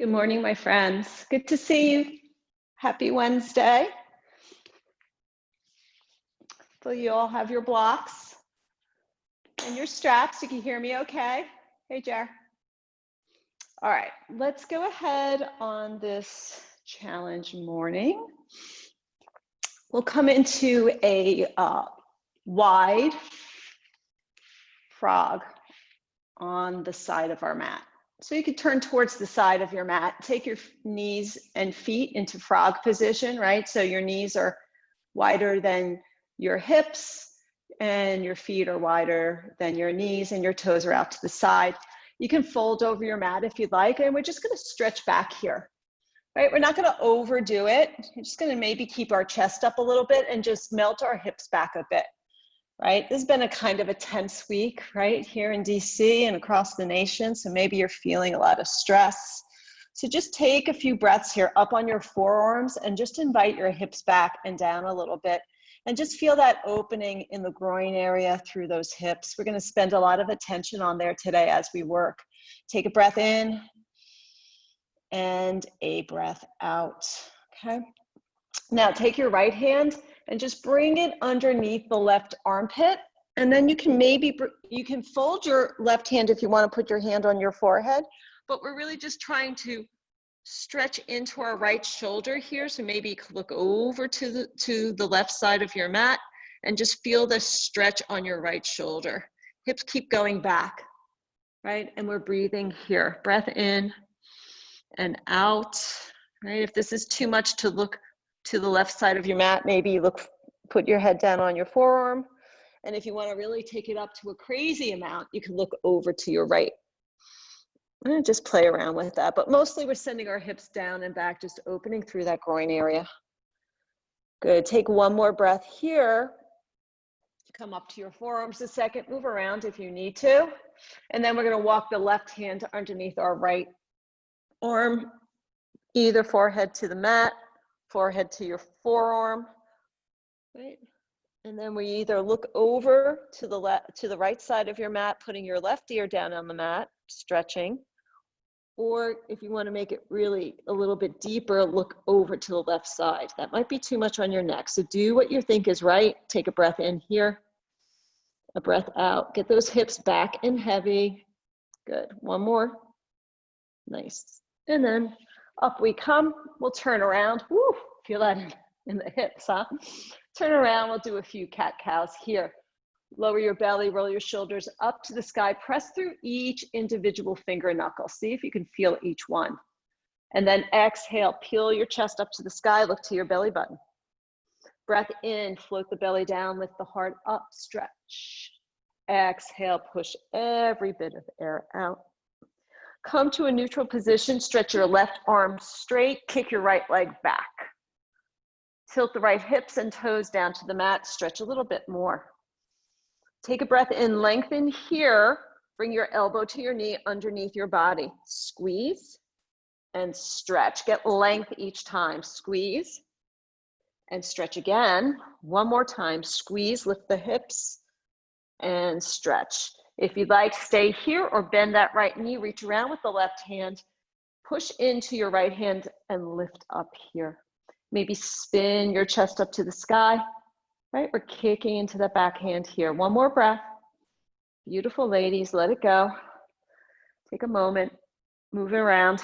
Good morning, my friends. Good to see you. Happy Wednesday. So you all have your blocks and your straps. You can hear me okay? Hey, Jer. All right, let's go ahead on this challenge morning. We'll come into a wide frog on the side of our mat. So you can turn towards the side of your mat, take your knees and feet into frog position, right? So your knees are wider than your hips and your feet are wider than your knees and your toes are out to the side. You can fold over your mat if you'd like, and we're just gonna stretch back here, right? We're not gonna overdo it. We're just gonna maybe keep our chest up a little bit and just melt our hips back a bit. Right? This has been a kind of a tense week, right? Here in DC and across the nation. So maybe you're feeling a lot of stress. So just take a few breaths here up on your forearms and just invite your hips back and down a little bit. And just feel that opening in the groin area through those hips. We're going to spend a lot of attention on there today as we work. Take a breath in and a breath out, okay? Now take your right hand and just bring it underneath the left armpit. And then you can fold your left hand if you want to put your hand on your forehead, but we're really just trying to stretch into our right shoulder here. So maybe look over to the left side of your mat and just feel the stretch on your right shoulder. Hips keep going back, right? And we're breathing here. Breath in and out, right? If this is too much to look to the left side of your mat, maybe you put your head down on your forearm. And if you want to really take it up to a crazy amount, you can look over to your right. And just play around with that. But mostly we're sending our hips down and back, just opening through that groin area. Good. Take one more breath here. Come up to your forearms a second. Move around if you need to. And then we're going to walk the left hand underneath our right arm, either forehead to the mat, forehead to your forearm, right? And then we either look over to the right side of your mat, putting your left ear down on the mat, stretching, or if you want to make it really a little bit deeper, look over to the left side. That might be too much on your neck. So do what you think is right. Take a breath in here, a breath out. Get those hips back and heavy. Good. One more. Nice. And then up we come. We'll turn around. Woo, feel that in the hips, huh? Turn around. We'll do a few cat-cows here. Lower your belly, roll your shoulders up to the sky. Press through each individual finger knuckle. See if you can feel each one. And then exhale, peel your chest up to the sky. Look to your belly button. Breath in, float the belly down, lift the heart up, stretch. Exhale, push every bit of air out. Come to a neutral position, stretch your left arm straight, kick your right leg back. Tilt the right hips and toes down to the mat, stretch a little bit more. Take a breath in, lengthen here, bring your elbow to your knee underneath your body. Squeeze and stretch, get length each time. Squeeze and stretch again. One more time, squeeze, lift the hips and stretch. If you'd like, stay here or bend that right knee, reach around with the left hand, push into your right hand and lift up here. Maybe spin your chest up to the sky, right? We're kicking into that back hand here. One more breath. Beautiful ladies, let it go. Take a moment, move it around,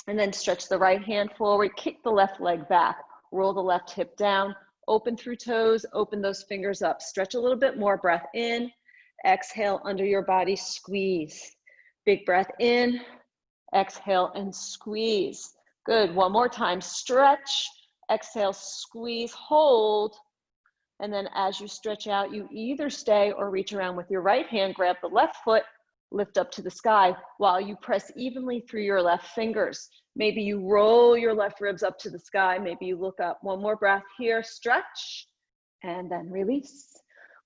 and then stretch the right hand forward, kick the left leg back, roll the left hip down, open through toes, open those fingers up, stretch a little bit more, breath in, exhale under your body, squeeze. Big breath in, exhale and squeeze. Good, one more time, stretch, exhale, squeeze, hold. And then as you stretch out, you either stay or reach around with your right hand, grab the left foot, lift up to the sky while you press evenly through your left fingers. Maybe you roll your left ribs up to the sky. Maybe you look up. One more breath here, stretch, and then release.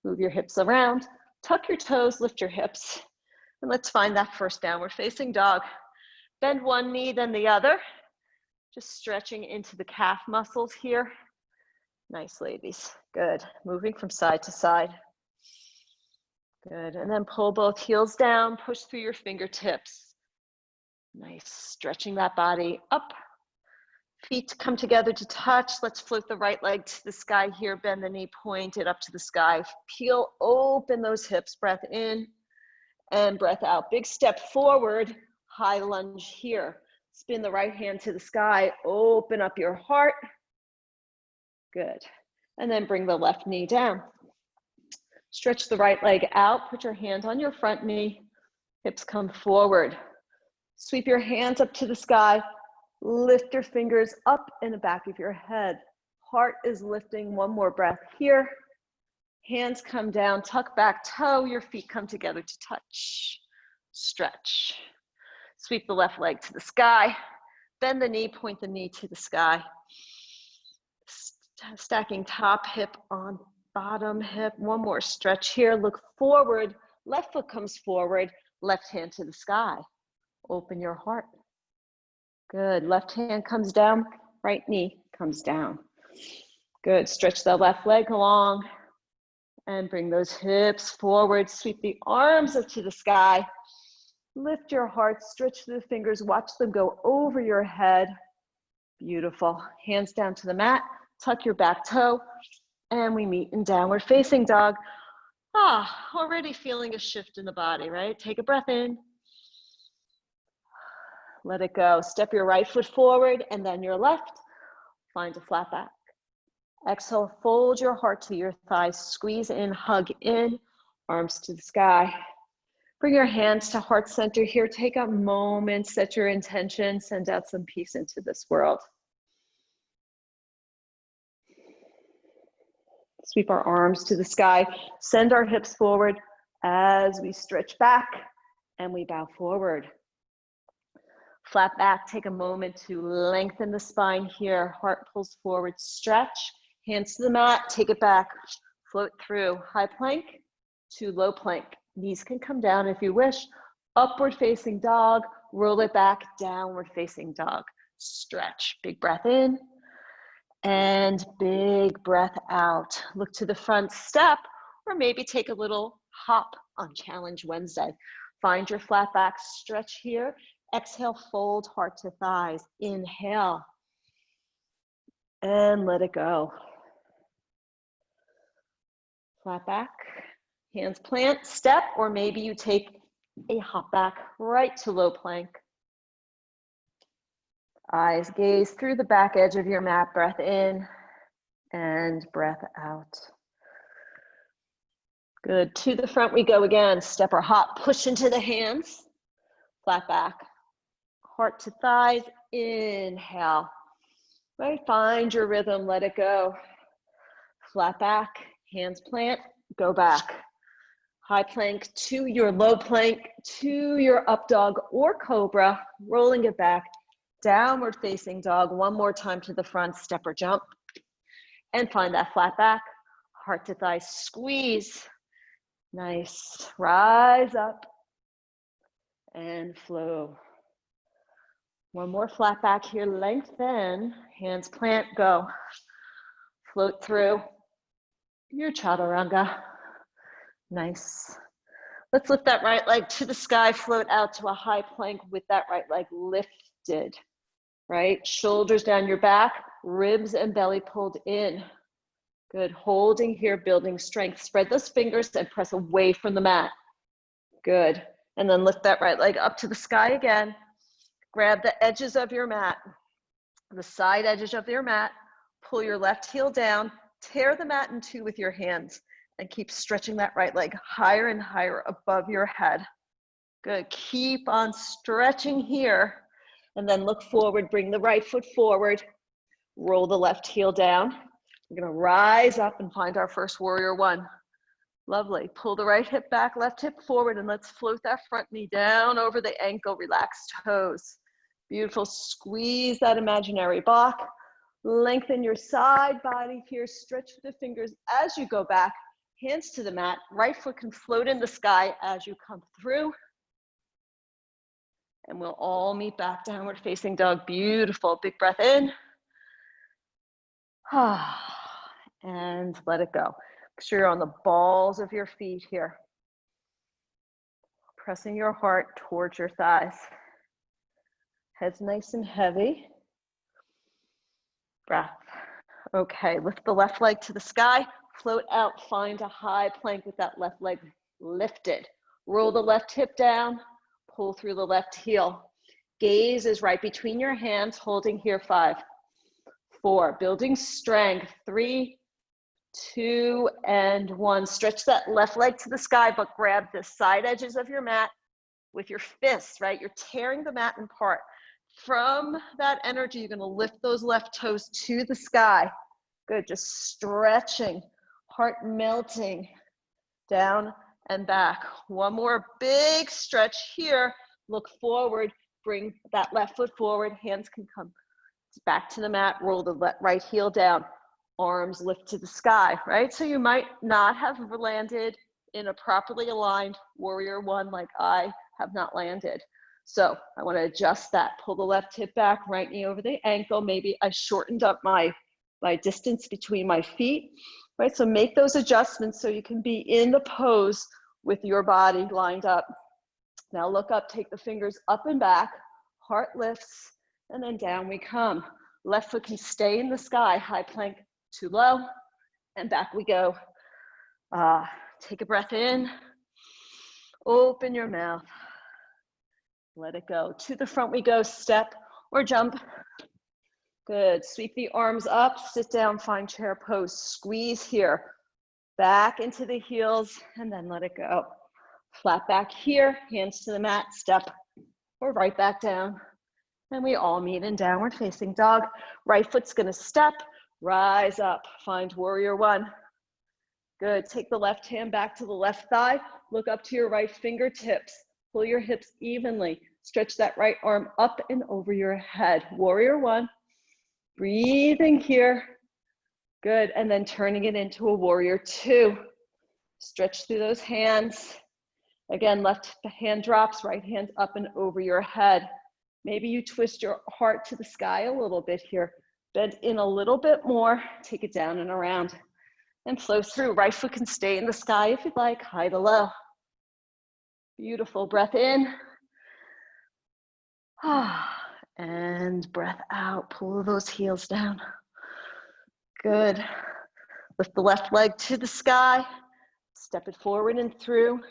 Move your hips around, tuck your toes, lift your hips, and let's find that first downward facing dog. Bend one knee, then the other. Just stretching into the calf muscles here. Nice, ladies. Good. Moving from side to side. Good. And then pull both heels down, push through your fingertips. Nice, stretching that body up. Feet come together to touch. Let's float the right leg to the sky here. Bend the knee, point it up to the sky. Peel open those hips. Breath in and breath out. Big step forward, high lunge here. Spin the right hand to the sky. Open up your heart. Good. And then bring the left knee down. Stretch the right leg out. Put your hand on your front knee. Hips come forward. Sweep your hands up to the sky. Lift your fingers up in the back of your head. Heart is lifting. One more breath here. Hands come down, tuck back toe. Your feet come together to touch. Stretch. Sweep the left leg to the sky. Bend the knee, point the knee to the sky. Stacking top hip on bottom hip. One more stretch here. Look forward. Left foot comes forward. Left hand to the sky. Open your heart. Good. Left hand comes down. Right knee comes down. Good. Stretch the left leg along and bring those hips forward. Sweep the arms up to the sky. Lift your heart. Stretch the fingers. Watch them go over your head. Beautiful. Hands down to the mat. Tuck your back toe. And we meet in downward facing dog. Already feeling a shift in the body, right? Take a breath in. Let it go. Step your right foot forward and then your left. Find a flat back. Exhale, fold your heart to your thighs. Squeeze in, hug in, arms to the sky. Bring your hands to heart center here. Take a moment, set your intention, send out some peace into this world. Sweep our arms to the sky. Send our hips forward as we stretch back and we bow forward. Flat back, take a moment to lengthen the spine here. Heart pulls forward, stretch. Hands to the mat, take it back. Float through high plank to low plank. Knees can come down if you wish. Upward facing dog, roll it back, downward facing dog. Stretch, big breath in and big breath out. Look to the front step or maybe take a little hop on Challenge Wednesday. Find your flat back, stretch here. Exhale, fold heart to thighs. Inhale and let it go. Flat back, hands plant, step, or maybe you take a hop back right to low plank. Eyes gaze through the back edge of your mat, breath in and breath out. Good, to the front we go again. Step or hop, push into the hands, flat back. Heart to thighs, inhale. Right, find your rhythm, let it go. Flat back, hands plant, go back. High plank to your low plank, to your up dog or cobra, rolling it back. Downward facing dog, one more time to the front, step or jump. And find that flat back, heart to thigh, squeeze. Nice, rise up and flow. One more flat back here, lengthen, hands plant, go. Float through your chaturanga. Nice. Let's lift that right leg to the sky, float out to a high plank with that right leg lifted, right? Shoulders down your back, ribs and belly pulled in. Good, holding here, building strength. Spread those fingers and press away from the mat. Good, and then lift that right leg up to the sky again. Grab the edges of your mat, the side edges of your mat, pull your left heel down, tear the mat in two with your hands, and keep stretching that right leg higher and higher above your head. Good, keep on stretching here, and then look forward, bring the right foot forward, roll the left heel down. We're gonna rise up and find our first warrior one. Lovely, pull the right hip back, left hip forward, and let's float that front knee down over the ankle, relax toes. Beautiful, squeeze that imaginary block. Lengthen your side body here, stretch the fingers as you go back, hands to the mat, right foot can float in the sky as you come through. And we'll all meet back, downward facing dog. Beautiful, big breath in. And let it go. Make sure you're on the balls of your feet here. Pressing your heart towards your thighs. Head's nice and heavy. Breath. Okay, lift the left leg to the sky, float out, find a high plank with that left leg lifted. Roll the left hip down, pull through the left heel. Gaze is right between your hands, holding here, 5, 4, building strength, 3, 2, and 1. Stretch that left leg to the sky, but grab the side edges of your mat with your fists, right? You're tearing the mat apart. From that energy, you're gonna lift those left toes to the sky. Good, just stretching, heart melting down and back. One more big stretch here. Look forward, bring that left foot forward. Hands can come back to the mat, roll the right heel down. Arms lift to the sky, right? So you might not have landed in a properly aligned warrior one like I have not landed. So I want to adjust that. Pull the left hip back, right knee over the ankle. Maybe I shortened up my distance between my feet, right? So make those adjustments so you can be in the pose with your body lined up. Now look up, take the fingers up and back, heart lifts, and then down we come. Left foot can stay in the sky, high plank, too low, and back we go. Take a breath in, open your mouth, let it go. To the front we go, step or jump. Good, sweep the arms up, sit down, find chair pose, squeeze here, back into the heels, and then let it go. Flat back here, hands to the mat, step or right back down. And we all meet in downward facing dog. Right foot's gonna step, rise up, find warrior one. Good, take the left hand back to the left thigh, look up to your right fingertips, pull your hips evenly, stretch that right arm up and over your head. Warrior one, breathing here. Good, and then turning it into a warrior two. Stretch through those hands. Again, left hand drops, right hand up and over your head. Maybe you twist your heart to the sky a little bit here. Bend in a little bit more, take it down and around. And flow through. Right foot can stay in the sky if you'd like, high to low. Beautiful, breath in. And breath out, pull those heels down. Good. Lift the left leg to the sky, step it forward and through.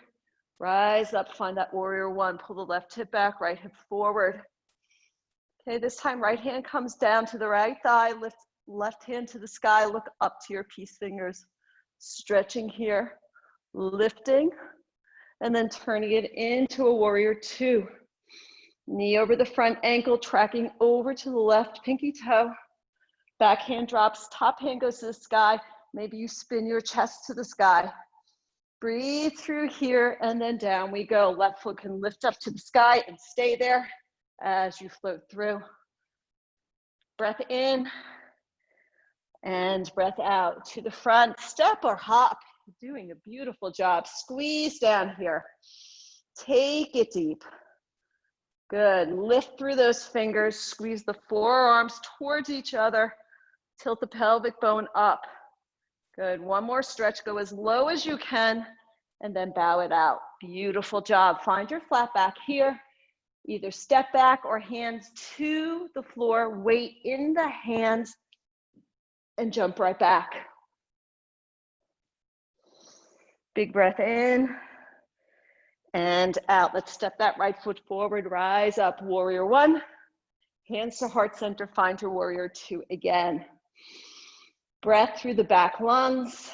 Rise up, find that warrior one, pull the left hip back, right hip forward. Okay, this time right hand comes down to the right thigh, lift left hand to the sky, look up to your peace fingers. Stretching here, lifting, and then turning it into a warrior two. Knee over the front ankle, tracking over to the left pinky toe. Back hand drops, top hand goes to the sky. Maybe you spin your chest to the sky. Breathe through here and then down we go. Left foot can lift up to the sky and stay there as you float through. Breath in and breath out. To the front, step or hop. You're doing a beautiful job. Squeeze down here. Take it deep. Good. Lift through those fingers. Squeeze the forearms towards each other. Tilt the pelvic bone up. Good. One more stretch. Go as low as you can and then bow it out. Beautiful job. Find your flat back here. Either step back or hands to the floor. Weight in the hands and jump right back. Big breath in and out. Let's step that right foot forward. Rise up. Warrior one. Hands to heart center. Find your warrior two again. Breath through the back lungs.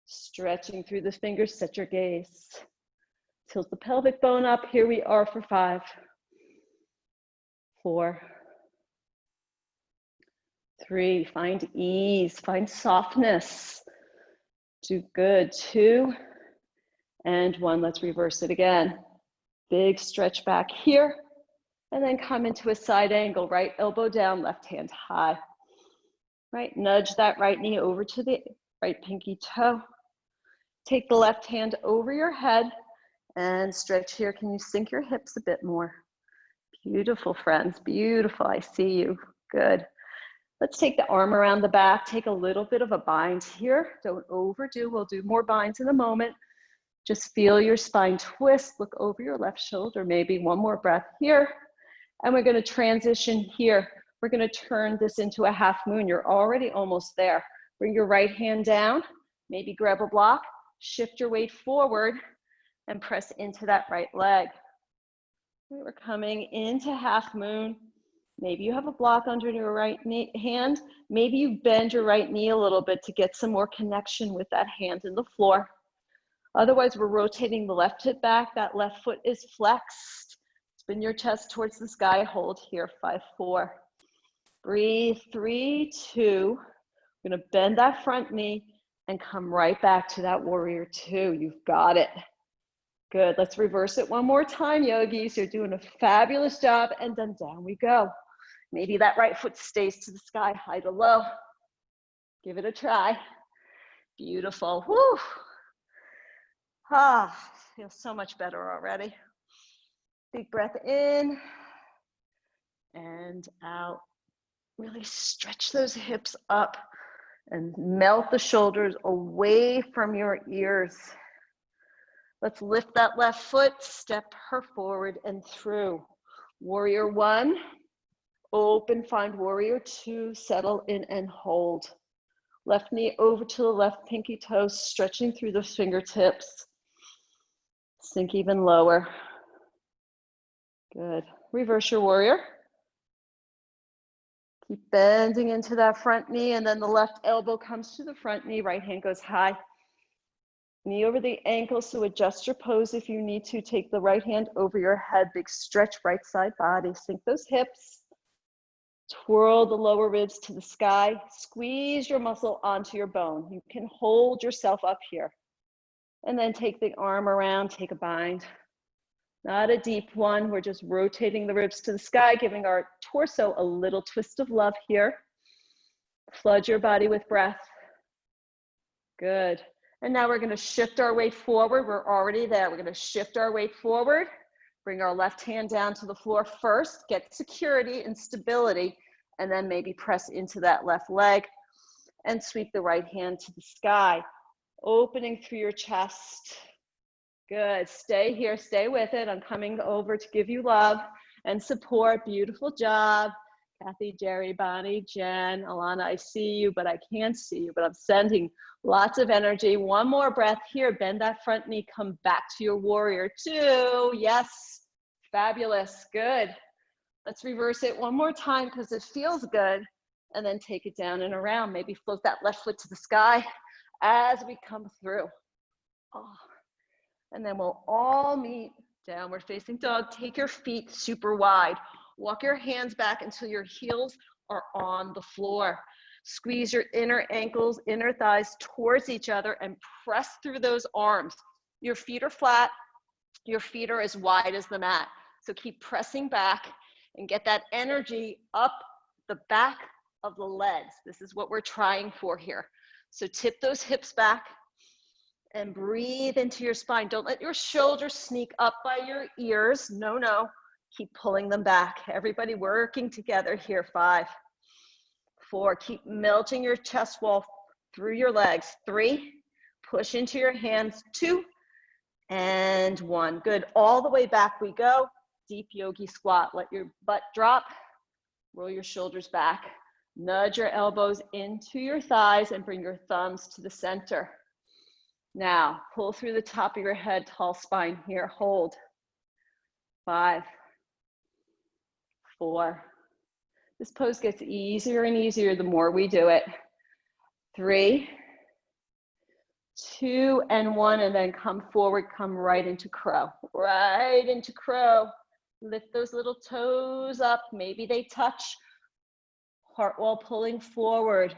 Stretching through the fingers. Set your gaze. Tilt the pelvic bone up. Here we are for 5, 4, 3. Find ease. Find softness. Do good. 2 and 1. Let's reverse it again. Big stretch back here. And then come into a side angle. Right elbow down, left hand high. Right, nudge that right knee over to the right pinky toe. Take the left hand over your head and stretch here. Can you sink your hips a bit more? Beautiful, friends, beautiful. I see you. Good. Let's take the arm around the back. Take a little bit of a bind here. Don't overdo. We'll do more binds in a moment. Just feel your spine twist. Look over your left shoulder. Maybe one more breath here. And we're going to transition here. We're going to turn this into a half moon. You're already almost there. Bring your right hand down, maybe grab a block, shift your weight forward, and press into that right leg. We're coming into half moon. Maybe you have a block under your right hand. Maybe you bend your right knee a little bit to get some more connection with that hand in the floor. Otherwise, we're rotating the left hip back. That left foot is flexed. Spin your chest towards the sky. Hold here, 5, 4. Breathe, 3, 2. We're gonna bend that front knee and come right back to that warrior 2. You've got it. Good, let's reverse it one more time, yogis. You're doing a fabulous job, and then down we go. Maybe that right foot stays to the sky, high to low. Give it a try. Beautiful, whew. Ah, feels so much better already. Big breath in and out. Really stretch those hips up and melt the shoulders away from your ears. Let's lift that left foot, step her forward and through. Warrior 1, open, find warrior 2, settle in and hold. Left knee over to the left pinky toe, stretching through the fingertips. Sink even lower. Good. Reverse your warrior. Keep bending into that front knee, and then the left elbow comes to the front knee, right hand goes high. Knee over the ankle, so adjust your pose if you need to. Take the right hand over your head, big stretch right side body. Sink those hips. Twirl the lower ribs to the sky. Squeeze your muscle onto your bone. You can hold yourself up here. And then take the arm around, take a bind. Not a deep one, we're just rotating the ribs to the sky, giving our torso a little twist of love here. Flood your body with breath. Good. And now we're gonna shift our weight forward. We're already there. We're gonna shift our weight forward, bring our left hand down to the floor first, get security and stability, and then maybe press into that left leg and sweep the right hand to the sky, opening through your chest. Good, stay here, stay with it. I'm coming over to give you love and support. Beautiful job. Kathy, Jerry, Bonnie, Jen, Alana, I see you, but I can't see you, but I'm sending lots of energy. One more breath here. Bend that front knee, come back to your warrior 2. Yes, fabulous, good. Let's reverse it one more time because it feels good. And then take it down and around. Maybe float that left foot to the sky as we come through. Oh. And then we'll all meet downward facing dog. Take your feet super wide. Walk your hands back until your heels are on the floor. Squeeze your inner ankles, inner thighs towards each other and press through those arms. Your feet are flat. Your feet are as wide as the mat. So keep pressing back and get that energy up the back of the legs. This is what we're trying for here. So tip those hips back and breathe into your spine. Don't let your shoulders sneak up by your ears. No, no. Keep pulling them back. Everybody working together here. 5, 4. Keep melting your chest wall through your legs. 3. Push into your hands. 2 and 1. Good. All the way back we go. Deep yogi squat. Let your butt drop. Roll your shoulders back. Nudge your elbows into your thighs and bring your thumbs to the center. Now, pull through the top of your head, tall spine here. Hold. 5, 4. This pose gets easier and easier the more we do it. 3, 2, and 1, and then come forward, come right into crow. Right into crow. Lift those little toes up. Maybe they touch. Heart wall pulling forward.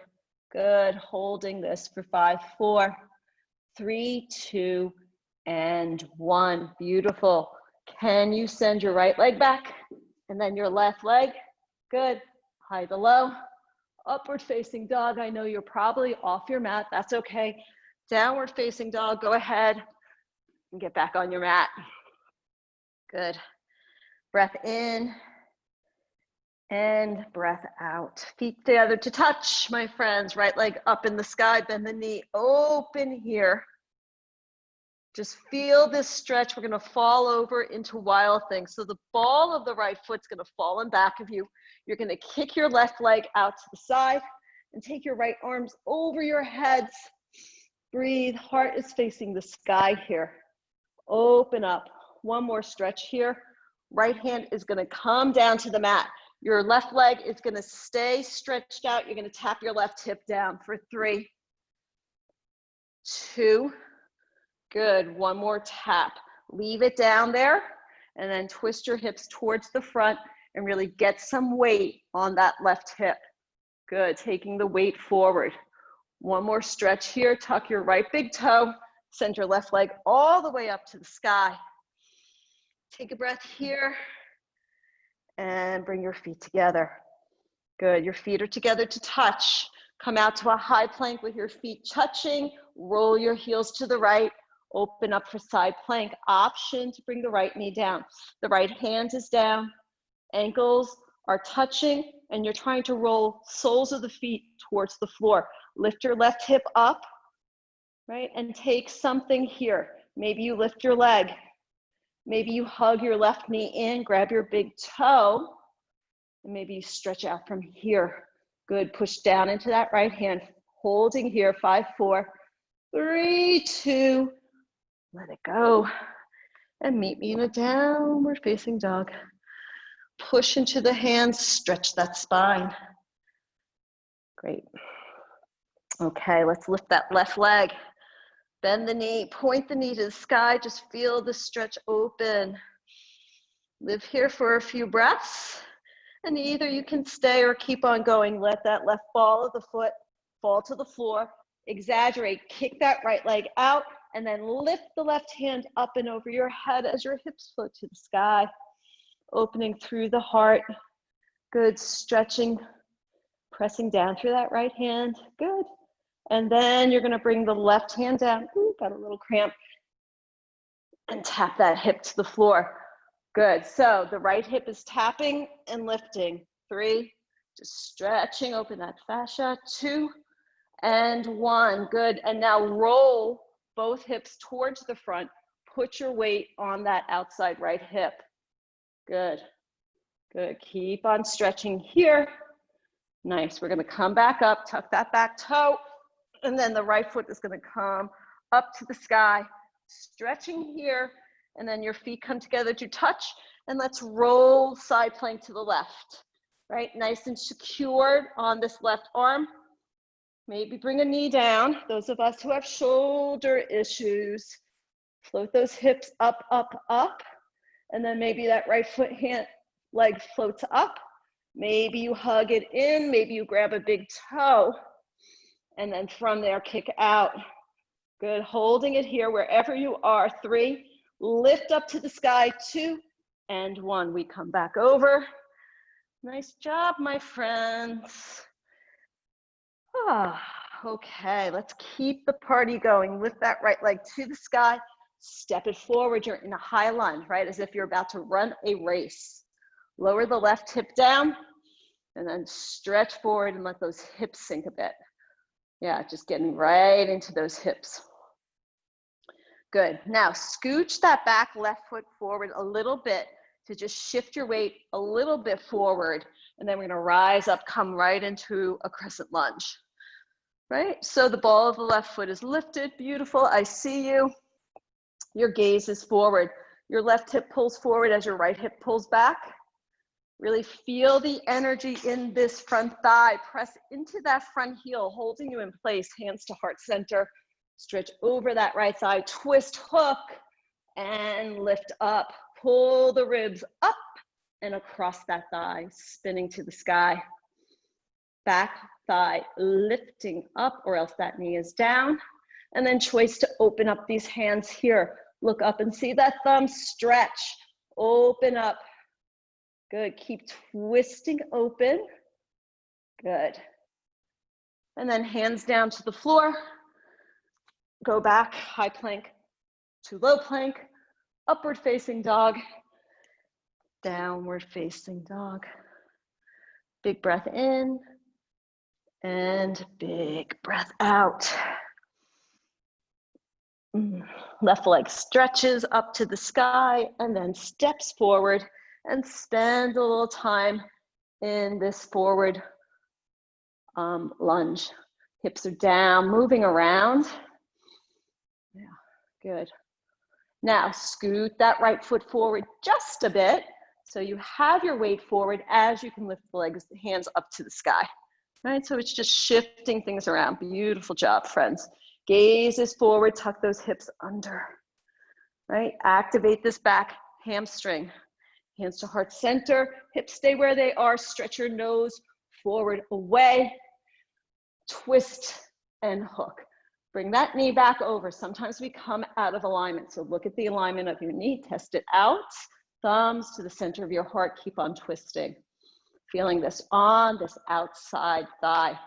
Good. Holding this for 5, 4, 3, 2, and 1. Beautiful. Can you send your right leg back? And then your left leg. Good. High to low. Upward facing dog. I know you're probably off your mat. That's okay. Downward facing dog. Go ahead and get back on your mat. Good. Breath in and breath out. Feet together to touch, my friends. Right leg up in the sky. Bend the knee. Open here Just feel this stretch. We're gonna fall over into Wild Thing. So the ball of the right foot's gonna fall in back of you. You're gonna kick your left leg out to the side and take your right arms over your heads. Breathe, heart is facing the sky here. Open up. One more stretch here. Right hand is gonna come down to the mat. Your left leg is gonna stay stretched out. You're gonna tap your left hip down for 3, 2, good. One more tap. Leave it down there and then twist your hips towards the front and really get some weight on that left hip. Good, taking the weight forward. One more stretch here. Tuck your right big toe. Send your left leg all the way up to the sky. Take a breath here and bring your feet together. Good, your feet are together to touch. Come out to a high plank with your feet touching. Roll your heels to the right. Open up for side plank. Option to bring the right knee down. The right hand is down. Ankles are touching and you're trying to roll soles of the feet towards the floor. Lift your left hip up, right? And take something here. Maybe you lift your leg. Maybe you hug your left knee in, grab your big toe, and maybe you stretch out from here. Good, push down into that right hand, holding here, 5, 4, 3, 2, let it go. And meet me in a downward facing dog. Push into the hands, stretch that spine. Great. Okay, let's lift that left leg. Bend the knee, point the knee to the sky, just feel the stretch open. Live here for a few breaths, and either you can stay or keep on going. Let that left ball of the foot fall to the floor. Exaggerate, kick that right leg out, and then lift the left hand up and over your head as your hips float to the sky. Opening through the heart. Good, stretching, pressing down through that right hand. Good. And then you're gonna bring the left hand down. Ooh, got a little cramp. And tap that hip to the floor. Good, so the right hip is tapping and lifting. 3, just stretching, open that fascia. 2, and 1, good. And now roll both hips towards the front. Put your weight on that outside right hip. Good, good, keep on stretching here. Nice, we're gonna come back up, tuck that back toe, and then the right foot is gonna come up to the sky, stretching here, and then your feet come together to touch, and let's roll side plank to the left, right? Nice and secured on this left arm. Maybe bring a knee down. Those of us who have shoulder issues, float those hips up, up, up, and then maybe that right foot hand leg floats up. Maybe you hug it in, maybe you grab a big toe, and then from there, kick out. Good, holding it here wherever you are. 3, lift up to the sky. 2, and 1. We come back over. Nice job, my friends. Okay, let's keep the party going. Lift that right leg to the sky. Step it forward. You're in a high lunge, right? As if you're about to run a race. Lower the left hip down and then stretch forward and let those hips sink a bit. Yeah, just getting right into those hips. Good. Now scooch that back left foot forward a little bit to just shift your weight a little bit forward. And then we're gonna rise up, come right into a crescent lunge. Right? So the ball of the left foot is lifted. Beautiful. I see you. Your gaze is forward. Your left hip pulls forward as your right hip pulls back. Really feel the energy in this front thigh. Press into that front heel, holding you in place, hands to heart center. Stretch over that right thigh, twist, hook, and lift up. Pull the ribs up and across that thigh, spinning to the sky. Back thigh lifting up, or else that knee is down. And then choice to open up these hands here. Look up and see that thumb stretch. Open up. Good, keep twisting open. Good. And then hands down to the floor. Go back, high plank to low plank, upward facing dog, downward facing dog. Big breath in and big breath out. Left leg stretches up to the sky and then steps forward and spend a little time in this forward lunge. Hips are down, moving around. Yeah, good. Now scoot that right foot forward just a bit so you have your weight forward as you can lift the legs, hands up to the sky. Right, so it's just shifting things around. Beautiful job, friends. Gaze is forward, tuck those hips under. Right, activate this back hamstring. Hands to heart center, hips stay where they are, stretch your nose forward, away, twist and hook. Bring that knee back over. Sometimes we come out of alignment, so look at the alignment of your knee, test it out. Thumbs to the center of your heart, keep on twisting. Feeling this on this outside thigh.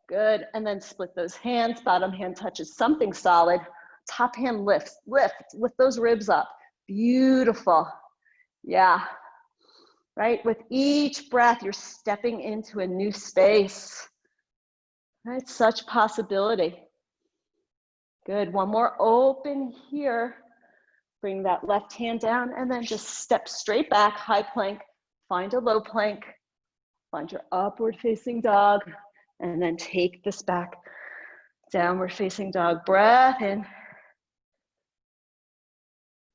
Good, and then split those hands, bottom hand touches something solid, top hand lifts, lift those ribs up. Beautiful. Yeah, right? With each breath, you're stepping into a new space. Right? Such possibility. Good, one more open here. Bring that left hand down and then just step straight back, high plank, find a low plank, find your upward facing dog, and then take this back, downward facing dog. Breath in,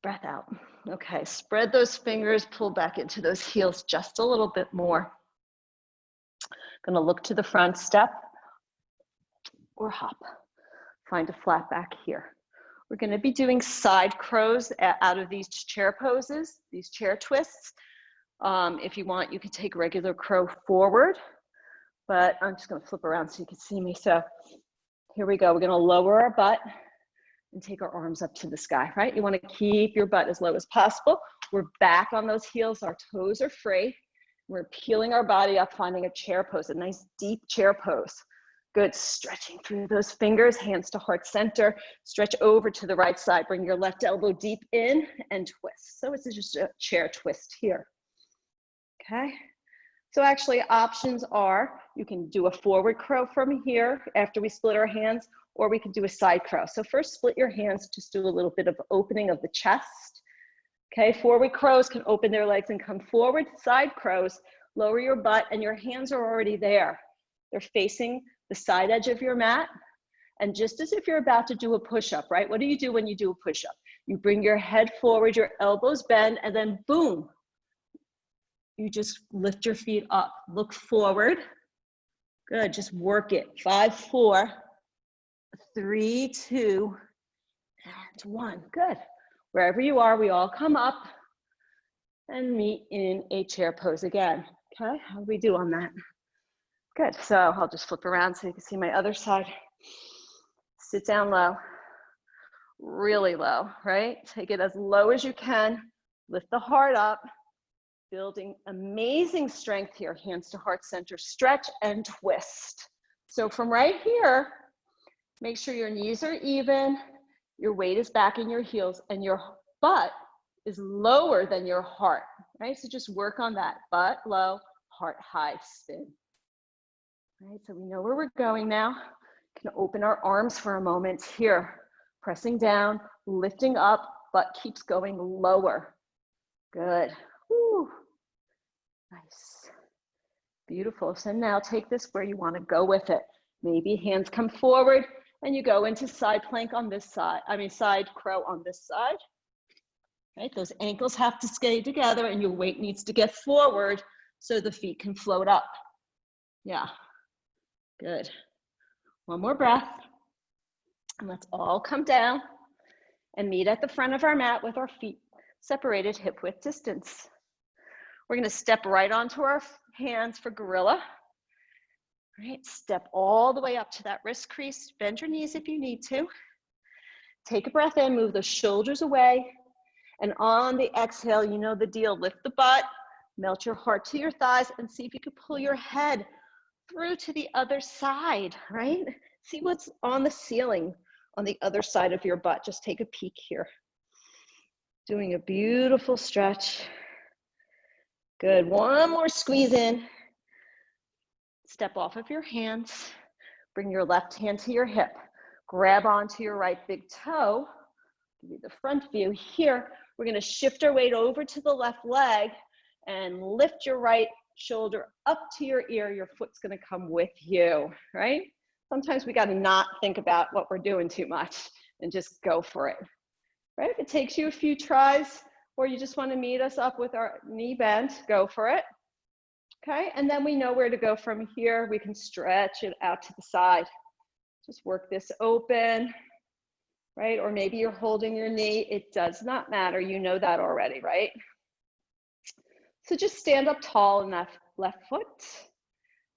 breath out. Okay, spread those fingers, pull back into those heels just a little bit more. Gonna look to the front, step or hop. Find a flat back here. We're gonna be doing side crows out of these chair poses, these chair twists. If you want, you can take regular crow forward, but I'm just gonna flip around so you can see me. So here we go. We're gonna lower our butt and take our arms up to the sky, right? You wanna keep your butt as low as possible. We're back on those heels, our toes are free. We're peeling our body up, finding a chair pose, a nice deep chair pose. Good, stretching through those fingers, hands to heart center. Stretch over to the right side, bring your left elbow deep in and twist. So it's just a chair twist here, okay? So actually options are, you can do a forward crow from here after we split our hands, or we can do a side crow. So first split your hands, just do a little bit of opening of the chest. Okay, forward crows can open their legs and come forward. Side crows, lower your butt and your hands are already there. They're facing the side edge of your mat. And just as if you're about to do a push-up, right? What do you do when you do a push-up? You bring your head forward, your elbows bend, and then boom, you just lift your feet up. Look forward. Good, just work it. 5, 4, 3, 2, and 1. Good. Wherever you are, we all come up and meet in a chair pose again. Okay, how do we do on that? Good, so I'll just flip around so you can see my other side. Sit down low, really low, right? Take it as low as you can. Lift the heart up, building amazing strength here. Hands to heart center, stretch and twist. So from right here, make sure your knees are even, your weight is back in your heels, and your butt is lower than your heart, right? So just work on that. Butt low, heart high, spin. All right, so we know where we're going now. Can open our arms for a moment here. Pressing down, lifting up, butt keeps going lower. Good. Woo. Nice. Beautiful. So now take this where you want to go with it. Maybe hands come forward and you go into side plank on this side. Side crow on this side. Right? Those ankles have to stay together and your weight needs to get forward so the feet can float up. Yeah. Good. One more breath. And let's all come down and meet at the front of our mat with our feet separated hip width distance. We're going to step right onto our hands for gorilla. All right, step all the way up to that wrist crease. Bend your knees if you need to. Take a breath in, move those shoulders away. And on the exhale, you know the deal. Lift the butt, melt your heart to your thighs, and see if you can pull your head through to the other side, right? See what's on the ceiling on the other side of your butt. Just take a peek here. Doing a beautiful stretch. Good, one more squeeze in. Step off of your hands. Bring your left hand to your hip. Grab onto your right big toe. Give you the front view here. We're gonna shift our weight over to the left leg and lift your right shoulder up to your ear. Your foot's gonna come with you, right? Sometimes we gotta not think about what we're doing too much and just go for it, right? If it takes you a few tries or you just wanna meet us up with our knee bent, go for it, okay? And then we know where to go from here. We can stretch it out to the side. Just work this open, right? Or maybe you're holding your knee. It does not matter. You know that already, right? So just stand up tall in that left foot.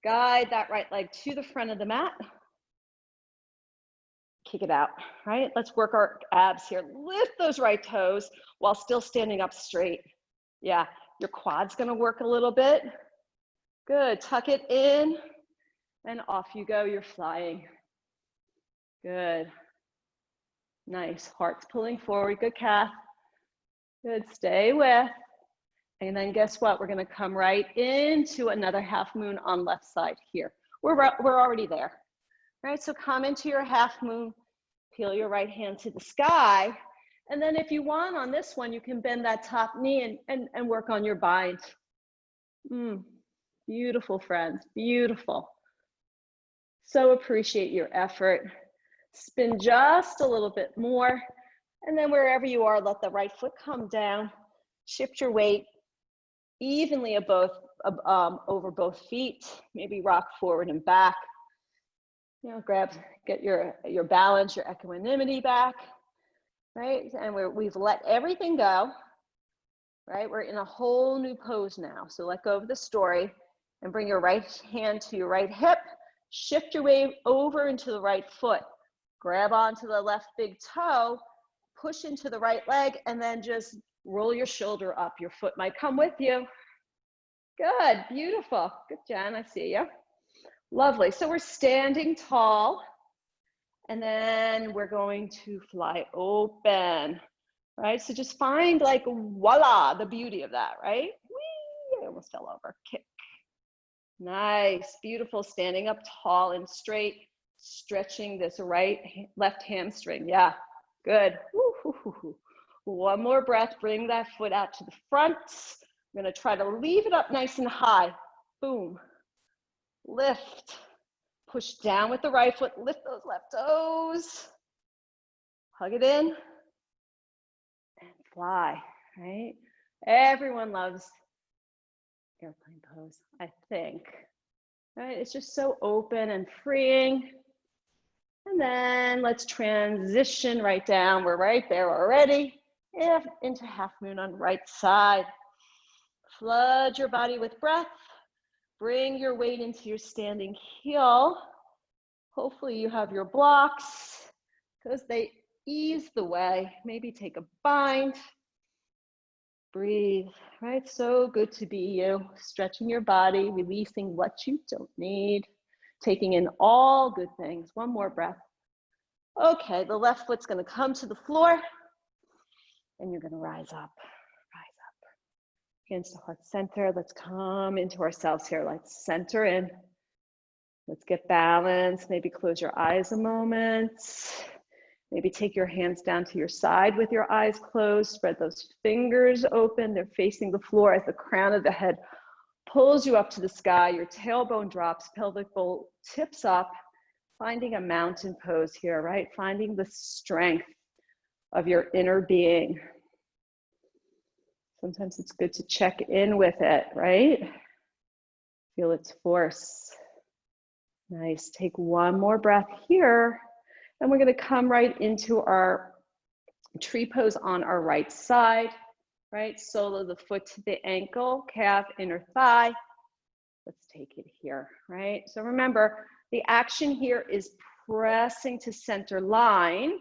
Guide that right leg to the front of the mat. Kick it out, right? Let's work our abs here. Lift those right toes while still standing up straight. Yeah, your quad's gonna work a little bit. Good, tuck it in and off you go, you're flying. Good. Nice, heart's pulling forward, good calf. Good, stay with. And then guess what? We're gonna come right into another half moon on left side here. We're already there, right? So come into your half moon, peel your right hand to the sky. And then if you want on this one, you can bend that top knee and work on your bind. Beautiful, friends, beautiful. So appreciate your effort. Spin just a little bit more. And then wherever you are, let the right foot come down. Shift your weight evenly over both feet. Maybe rock forward and back. You know, get your balance, your equanimity back, right? And we've let everything go, right? We're in a whole new pose now. So let go of the story and bring your right hand to your right hip. Shift your weight over into the right foot. Grab onto the left big toe, push into the right leg, and then just roll your shoulder up. Your foot might come with you. Good, beautiful. Good, Jen, I see you. Lovely, so we're standing tall, and then we're going to fly open, right? So just find like, voila, the beauty of that, right? Whee, I almost fell over, kick. Nice, beautiful, standing up tall and straight. Stretching this left hamstring. Yeah, good. Woo-hoo-hoo-hoo. One more breath. Bring that foot out to the front. I'm going to try to leave it up nice and high. Boom. Lift. Push down with the right foot. Lift those left toes. Hug it in. And fly, right? Everyone loves airplane pose, I think. Right? It's just so open and freeing. And then let's transition right down. We're right there already. Into half moon on right side. Flood your body with breath. Bring your weight into your standing heel. Hopefully you have your blocks because they ease the way. Maybe take a bind. Breathe, right? So good to be you. Stretching your body, releasing what you don't need. Taking in all good things. One more breath. Okay, the left foot's gonna come to the floor and you're gonna rise up against the heart center. Let's come into ourselves here. Let's center in. Let's get balanced. Maybe close your eyes a moment. Maybe take your hands down to your side with your eyes closed. Spread those fingers open. They're facing the floor as the crown of the head pulls you up to the sky. Your tailbone drops, pelvic bowl tips up, finding a mountain pose here, right? Finding the strength of your inner being. Sometimes it's good to check in with it, right? Feel its force. Nice, take one more breath here. And we're gonna come right into our tree pose on our right side, right? Solo the foot to the ankle, calf, inner thigh. Let's take it here, right? So remember, the action here is pressing to center line.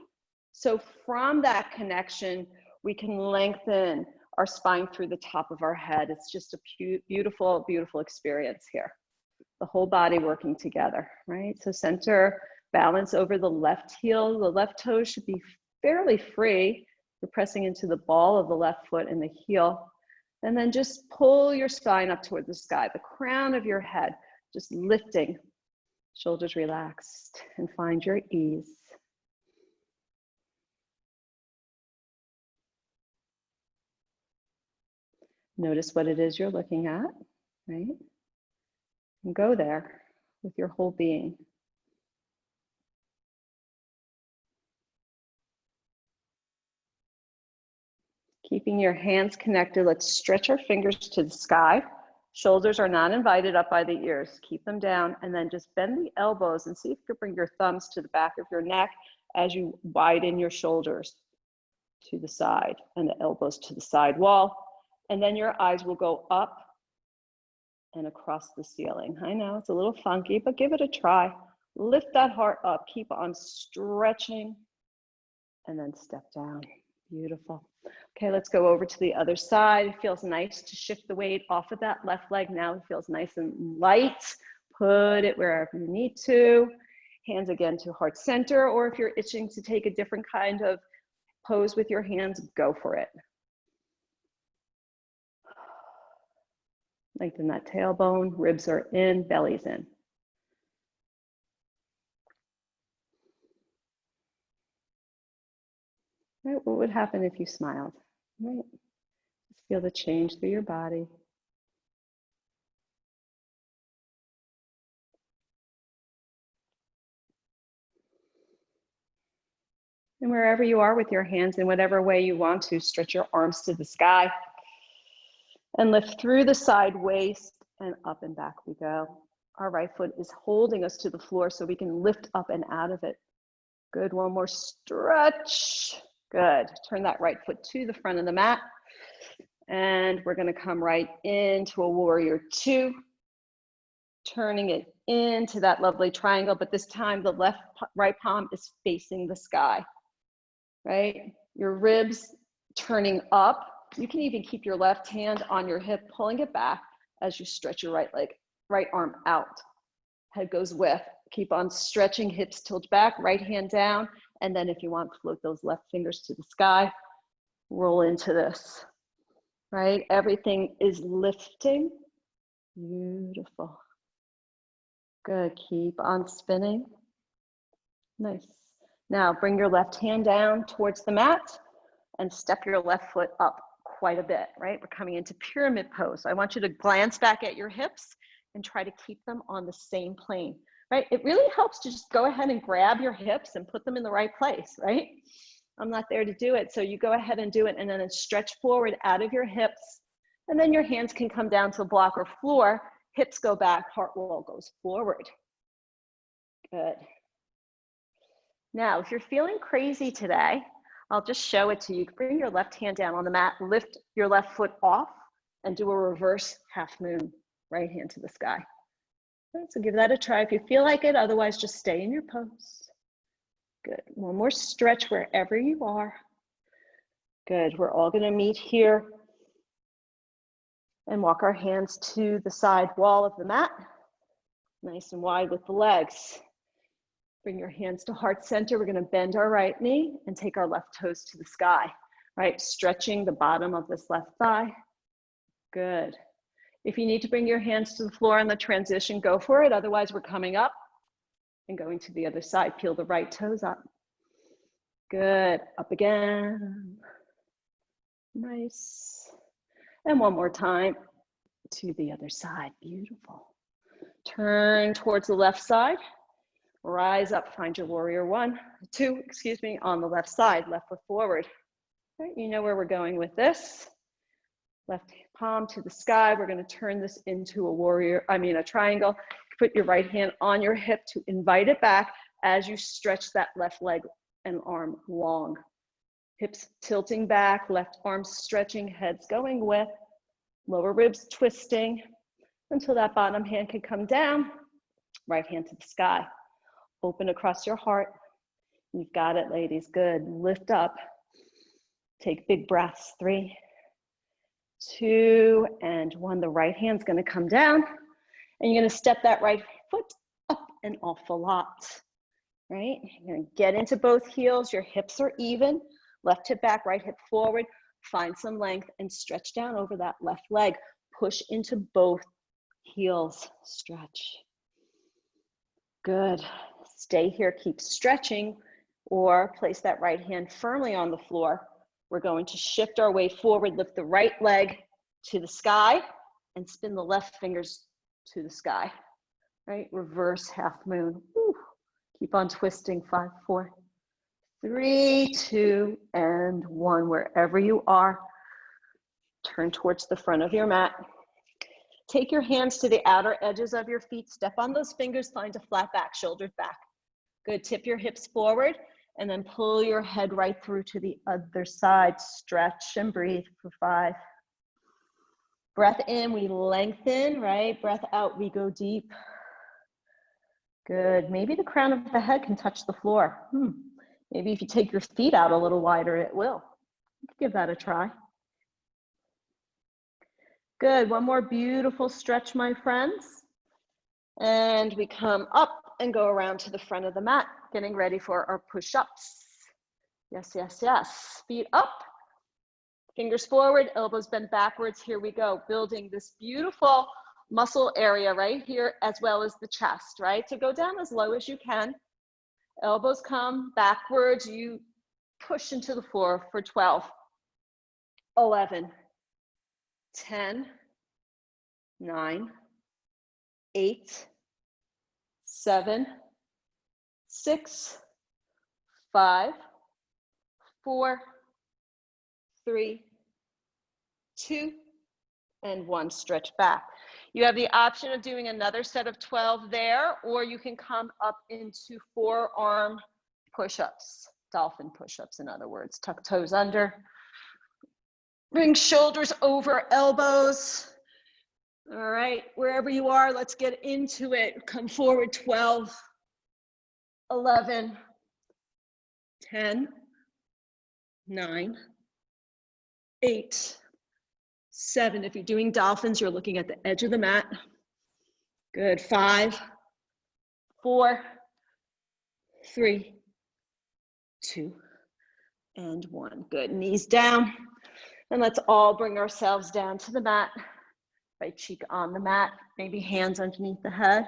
So from that connection, we can lengthen our spine through the top of our head. It's just a beautiful, beautiful experience here. The whole body working together, right? So center, balance over the left heel. The left toe should be fairly free. You're pressing into the ball of the left foot and the heel. And then just pull your spine up toward the sky, the crown of your head, just lifting, shoulders relaxed, and find your ease. Notice what it is you're looking at, right? And go there with your whole being. Keeping your hands connected, let's stretch our fingers to the sky. Shoulders are not invited up by the ears. Keep them down, and then just bend the elbows and see if you can bring your thumbs to the back of your neck as you widen your shoulders to the side and the elbows to the side wall. And then your eyes will go up and across the ceiling. I know it's a little funky, but give it a try. Lift that heart up, keep on stretching, and then step down. Beautiful. Okay, let's go over to the other side. It feels nice to shift the weight off of that left leg. Now it feels nice and light. Put it wherever you need to. Hands again to heart center, or if you're itching to take a different kind of pose with your hands, go for it. Lengthen that tailbone, ribs are in, belly's in. Right, what would happen if you smiled? Right. Just feel the change through your body. And wherever you are with your hands, in whatever way you want to, stretch your arms to the sky and lift through the side waist and up and back we go. Our right foot is holding us to the floor so we can lift up and out of it. Good, one more stretch. Good, turn that right foot to the front of the mat. And we're gonna come right into a warrior two, turning it into that lovely triangle, but this time the right palm is facing the sky, right? Your ribs turning up. You can even keep your left hand on your hip, pulling it back as you stretch your right arm out. Head goes with. Keep on stretching, hips tilt back, right hand down, and then if you want, float those left fingers to the sky. Roll into this, right? Everything is lifting. Beautiful. Good, keep on spinning. Nice. Now bring your left hand down towards the mat and step your left foot up quite a bit, right? We're coming into pyramid pose. I want you to glance back at your hips and try to keep them on the same plane, right? It really helps to just go ahead and grab your hips and put them in the right place, right? I'm not there to do it, so you go ahead and do it, and then stretch forward out of your hips, and then your hands can come down to the block or floor, hips go back, heart wall goes forward. Good. Now, if you're feeling crazy today, I'll just show it to you. Bring your left hand down on the mat, lift your left foot off, and do a reverse half moon, right hand to the sky. Right, so give that a try if you feel like it, otherwise just stay in your pose. Good, one more stretch wherever you are. Good, we're all gonna meet here and walk our hands to the side wall of the mat, nice and wide with the legs. Bring your hands to heart center. We're gonna bend our right knee and take our left toes to the sky, right? Stretching the bottom of this left thigh. Good. If you need to bring your hands to the floor in the transition, go for it. Otherwise, we're coming up and going to the other side. Peel the right toes up. Good, up again. Nice. And one more time to the other side. Beautiful. Turn towards the left side. Rise up, find your warrior two, on the left side, left foot forward. Right, you know where we're going with this. Left palm to the sky. We're going to turn this into a triangle. Put your right hand on your hip to invite it back as you stretch that left leg and arm long. Hips tilting back, left arm stretching, heads going with, lower ribs twisting until that bottom hand can come down. Right hand to the sky. Open across your heart. You've got it, ladies. Good. Lift up. Take big breaths. 3, 2, and 1. The right hand's going to come down, and you're going to step that right foot up an awful lot, right? You're going to get into both heels. Your hips are even. Left hip back, right hip forward. Find some length and stretch down over that left leg. Push into both heels. Stretch. Good. Stay here, keep stretching, or place that right hand firmly on the floor. We're going to shift our way forward, lift the right leg to the sky, and spin the left fingers to the sky, right? Reverse half moon. Woo. Keep on twisting, 5, 4, 3, 2, and 1. Wherever you are, turn towards the front of your mat. Take your hands to the outer edges of your feet. Step on those fingers, find a flat back, shoulders back. Good, tip your hips forward, and then pull your head right through to the other side. Stretch and breathe for 5. Breath in, we lengthen, right? Breath out, we go deep. Good, maybe the crown of the head can touch the floor. Maybe if you take your feet out a little wider, it will. Give that a try. Good, one more beautiful stretch, my friends. And we come up and go around to the front of the mat, getting ready for our push-ups. Yes, yes, yes. Feet up, fingers forward, elbows bent backwards. Here we go, building this beautiful muscle area right here, as well as the chest, right? So go down as low as you can. Elbows come backwards. You push into the floor for 12, 11, 10, 9, 8, 7, 6, 5, 4, 3, 2, and 1. Stretch back. You have the option of doing another set of 12 there, or you can come up into forearm push-ups, dolphin push-ups, in other words. Tuck toes under, bring shoulders over elbows. All right, wherever you are, let's get into it. Come forward, 12, 11, 10, 9, 8, 7. If you're doing dolphins, you're looking at the edge of the mat. Good, 5, 4, 3, 2, and 1. Good, knees down. And let's all bring ourselves down to the mat. Right cheek on the mat, maybe hands underneath the head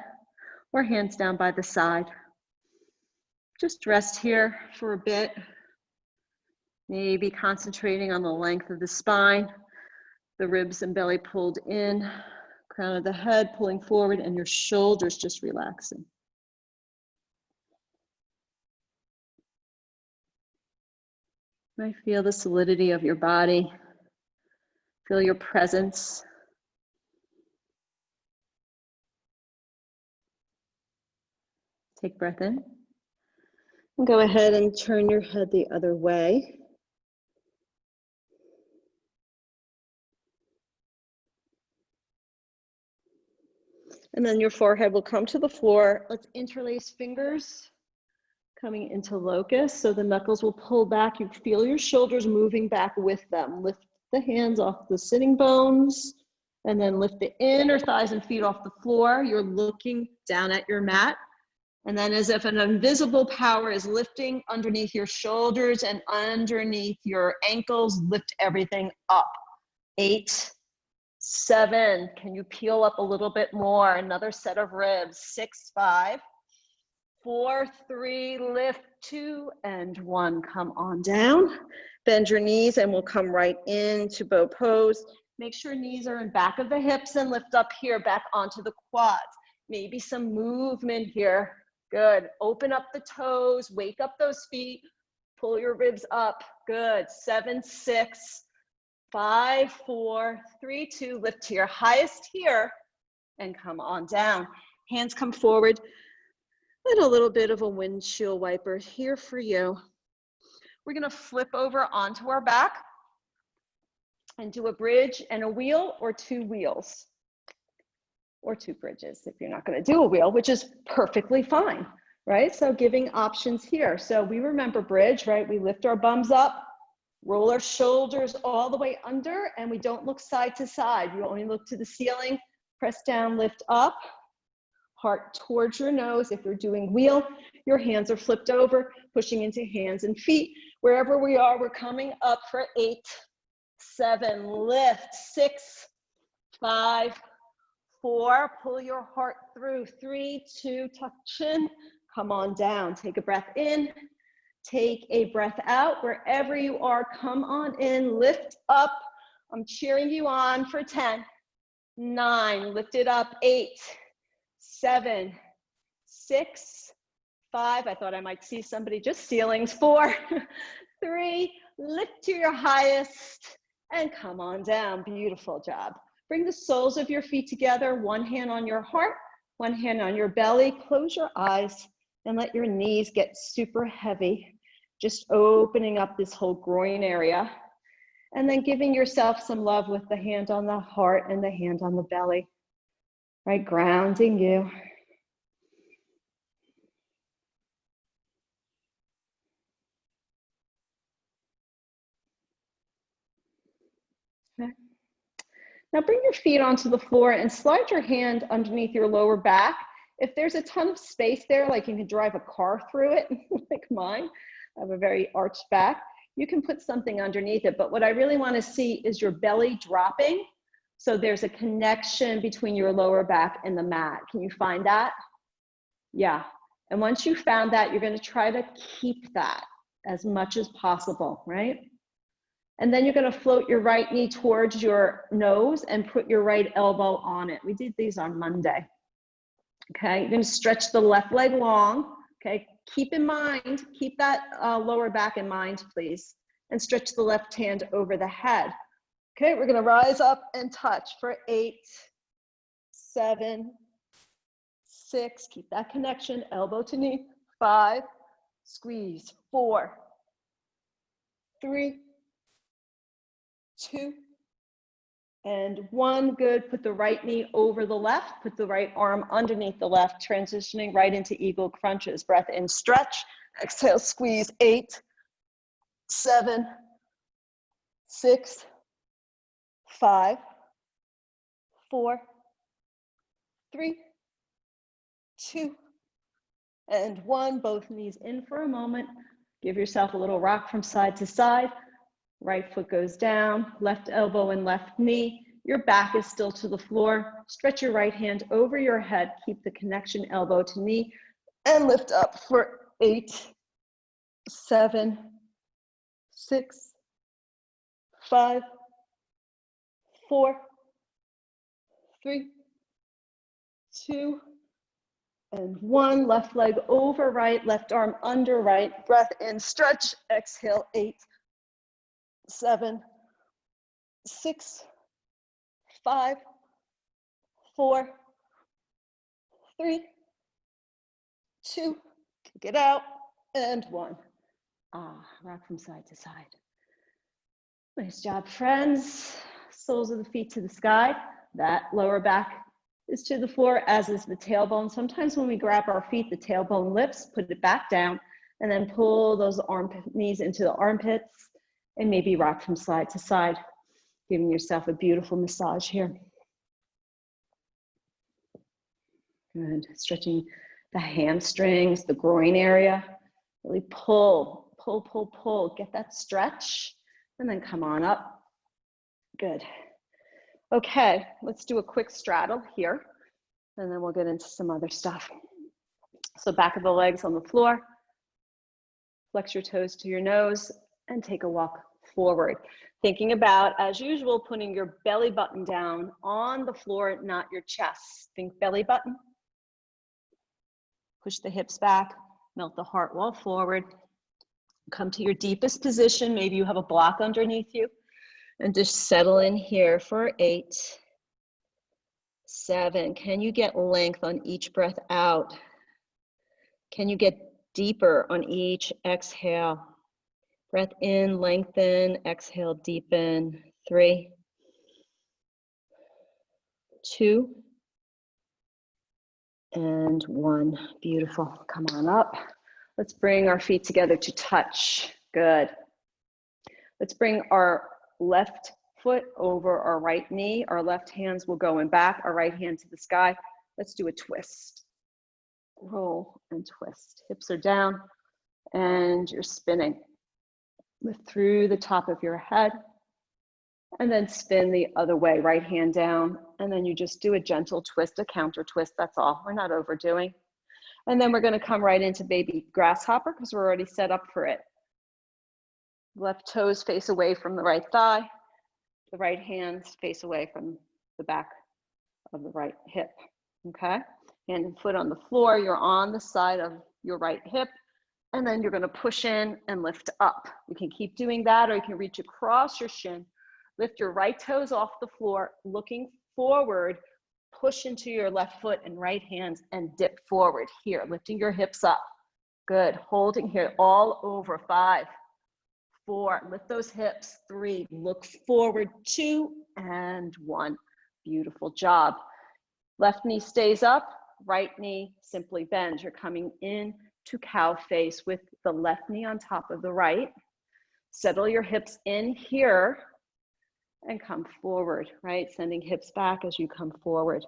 or hands down by the side. Just rest here for a bit. Maybe concentrating on the length of the spine, the ribs and belly pulled in, crown of the head pulling forward, and your shoulders just relaxing. I feel the solidity of your body. Feel your presence. Take breath in. And go ahead and turn your head the other way. And then your forehead will come to the floor. Let's interlace fingers coming into locust. So the knuckles will pull back. You feel your shoulders moving back with them. Lift the hands off the sitting bones and then lift the inner thighs and feet off the floor. You're looking down at your mat. And then as if an invisible power is lifting underneath your shoulders and underneath your ankles, lift everything up. 8, 7, can you peel up a little bit more? Another set of ribs. 6, 5, 4, 3, lift, 2, and 1. Come on down. Bend your knees and we'll come right into bow pose. Make sure knees are in back of the hips and lift up here, back onto the quads. Maybe some movement here. Good. Open up the toes, wake up those feet, pull your ribs up. Good. 7, 6, 5, 4, 3, 2. Lift to your highest here and come on down. Hands come forward. And a little bit of a windshield wiper here for you. We're going to flip over onto our back and do a bridge and a wheel or 2 wheels. Or 2 bridges if you're not going to do a wheel, which is perfectly fine, right? So giving options here. So we remember bridge, right? We lift our bums up, roll our shoulders all the way under, and we don't look side to side. You only look to the ceiling, press down, lift up, heart towards your nose. If you're doing wheel, your hands are flipped over, pushing into hands and feet. Wherever we are, we're coming up for 8, 7, lift, 6, 5, 4, pull your heart through. 3, 2, tuck chin, come on down. Take a breath in, take a breath out. Wherever you are, come on in, lift up, I'm cheering you on for 10, 9, lift it up, 8, 7, 6, 5, I thought I might see somebody, just ceilings, 4, 3, lift to your highest, and come on down, beautiful job. Bring the soles of your feet together, one hand on your heart, one hand on your belly, close your eyes, and let your knees get super heavy, just opening up this whole groin area. And then giving yourself some love with the hand on the heart and the hand on the belly, right? Grounding you. Okay. Now bring your feet onto the floor and slide your hand underneath your lower back. If there's a ton of space there, like you can drive a car through it, like mine, I have a very arched back, you can put something underneath it. But what I really want to see is your belly dropping. So there's a connection between your lower back and the mat. Can you find that? Yeah. And once you found that, you're going to try to keep that as much as possible, right? And then you're going to float your right knee towards your nose and put your right elbow on it. We did these on Monday. Okay, you're going to stretch the left leg long. Okay, keep in mind, keep that lower back in mind, please. And stretch the left hand over the head. Okay, we're going to rise up and touch for 8, 7, 6. Keep that connection, elbow to knee. 5, squeeze. 4, 3, 2, and 1. Good. Put the right knee over the left. Put the right arm underneath the left, transitioning right into eagle crunches. Breath in, stretch. Exhale, squeeze. 8, 7, 6, 5, 4, 3, 2, and 1. Both knees in for a moment. Give yourself a little rock from side to side. Right foot goes down, left elbow and left knee. Your back is still to the floor. Stretch your right hand over your head. Keep the connection elbow to knee and lift up for 8, 7, 6, 5, 4, 3, 2, and 1. Left leg over right, left arm under right. Breath in, stretch, exhale, 8, 7, 6, 5, 4, 3, 2, kick it out, and 1. Rock from side to side. Nice job, friends. Soles of the feet to the sky. That lower back is to the floor, as is the tailbone. Sometimes when we grab our feet, the tailbone lifts, put it back down, and then pull those knees into the armpits, and maybe rock from side to side, giving yourself a beautiful massage here. Good. Stretching the hamstrings, the groin area. Really pull, pull, pull, pull. Get that stretch, and then come on up. Good. Okay, let's do a quick straddle here, and then we'll get into some other stuff. So back of the legs on the floor. Flex your toes to your nose and take a walk forward. Thinking about, as usual, putting your belly button down on the floor, not your chest. Think belly button. Push the hips back, melt the heart wall forward. Come to your deepest position. Maybe you have a block underneath you. And just settle in here for 8, 7. Can you get length on each breath out? Can you get deeper on each exhale? Breath in, lengthen, exhale, deepen. 3, 2, and 1. Beautiful. Come on up. Let's bring our feet together to touch. Good. Let's bring our left foot over our right knee. Our left hands will go in back, our right hand to the sky. Let's do a twist. Roll and twist. Hips are down and you're spinning. Lift through the top of your head and then spin the other way, right hand down. And then you just do a gentle twist, a counter twist. That's all. We're not overdoing. And then we're going to come right into baby grasshopper because we're already set up for it. Left toes face away from the right thigh. the right hands face away from the back of the right hip, okay? Hand and foot on the floor, you're on the side of your right hip, and then you're gonna push in and lift up. You can keep doing that, or you can reach across your shin, lift your right toes off the floor, looking forward, push into your left foot and right hands and dip forward here, lifting your hips up. Good, holding here all over, 5, 4, lift those hips, 3, look forward, 2, and 1. Beautiful job. Left knee stays up, right knee simply bends. You're coming in to cow face with the left knee on top of the right. Settle your hips in here and come forward, right? Sending hips back as you come forward.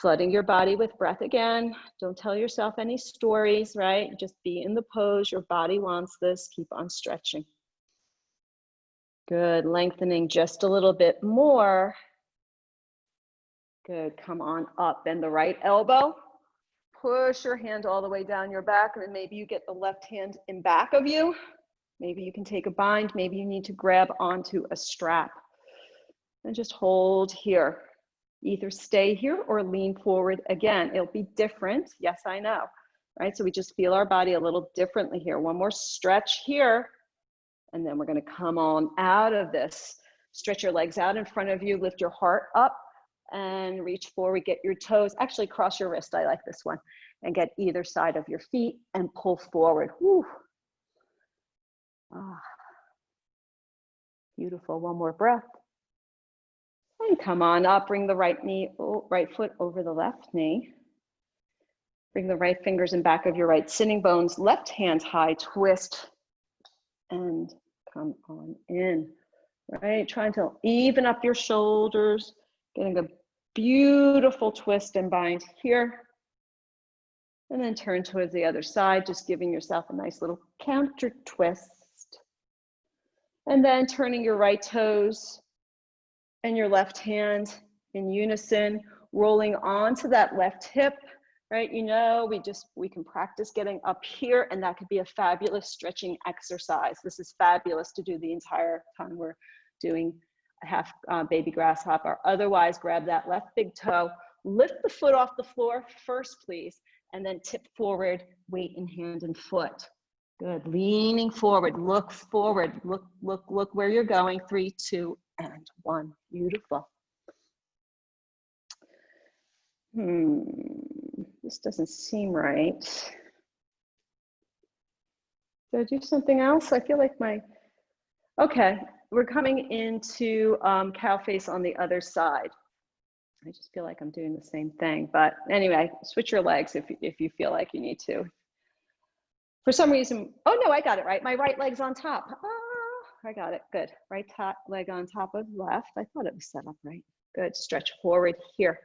Flooding your body with breath again. Don't tell yourself any stories, right? Just be in the pose. Your body wants this. Keep on stretching. Good, lengthening just a little bit more. Good, come on up. Bend the right elbow. Push your hand all the way down your back, and then maybe you get the left hand in back of you. Maybe you can take a bind. Maybe you need to grab onto a strap. And just hold here. Either stay here or lean forward again. It'll be different. Yes, I know, right? So we just feel our body a little differently here. One more stretch here, and then we're gonna come on out of this. Stretch your legs out in front of you, lift your heart up, and reach forward, get your toes, actually cross your wrist, I like this one, and get either side of your feet and pull forward. Woo. Ah. Beautiful, one more breath. And come on up, bring the right foot over the left knee. Bring the right fingers in back of your right sitting bones, left hand high, twist, and come on in, right? Trying to even up your shoulders, getting a beautiful twist and bind here. And then turn towards the other side, just giving yourself a nice little counter twist. And then turning your right toes and your left hand in unison, rolling onto that left hip, right? You know, we can practice getting up here, and that could be a fabulous stretching exercise. This is fabulous to do the entire time we're doing a half baby grasshopper. Otherwise, grab that left big toe, lift the foot off the floor first, please, and then tip forward, weight in hand and foot. Good, leaning forward, look forward, look where you're going. 3, 2, and 1. Beautiful. This doesn't seem right. Did I do something else? I feel like okay, we're coming into cow face on the other side. I just feel like I'm doing the same thing, but anyway, switch your legs if you feel like you need to. For some reason, oh no, I got it right. My right leg's on top. I got it, good. Right top leg on top of left. I thought it was set up right. Good, stretch forward here.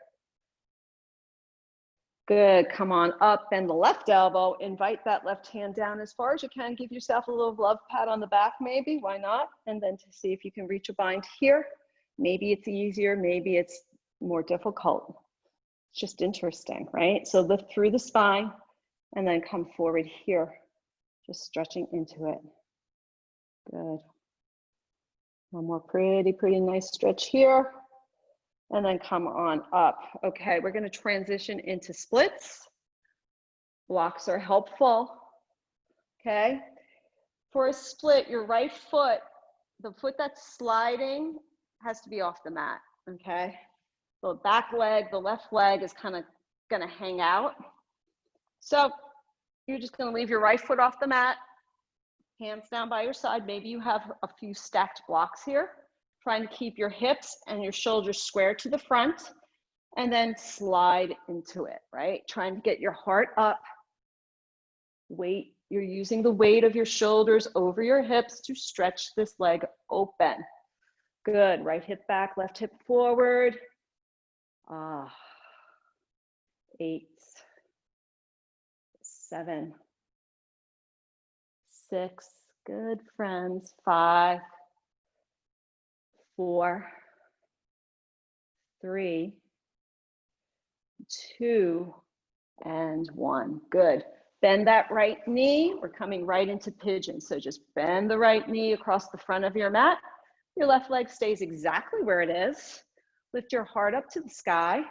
Good, come on up, bend the left elbow, invite that left hand down as far as you can. Give yourself a little love pat on the back maybe, why not? And then to see if you can reach a bind here. Maybe it's easier, maybe it's more difficult. It's just interesting, right? So lift through the spine and then come forward here. Just stretching into it. Good. One more pretty nice stretch here. And then come on up. Okay, we're gonna transition into splits. Blocks are helpful, okay? For a split, your right foot, the foot that's sliding has to be off the mat, okay? The back leg, the left leg is kind of gonna hang out. So you're just gonna leave your right foot off the mat, hands down by your side. Maybe you have a few stacked blocks here. Trying to keep your hips and your shoulders square to the front, and then slide into it, right? Trying to get your heart up. Weight, you're using the weight of your shoulders over your hips to stretch this leg open. Good, right hip back, left hip forward. 8, 7, 6, good friends, 5, 4, 3, 2, and 1. Good. Bend that right knee. We're coming right into pigeon. So just bend the right knee across the front of your mat. Your left leg stays exactly where it is. Lift your heart up to the sky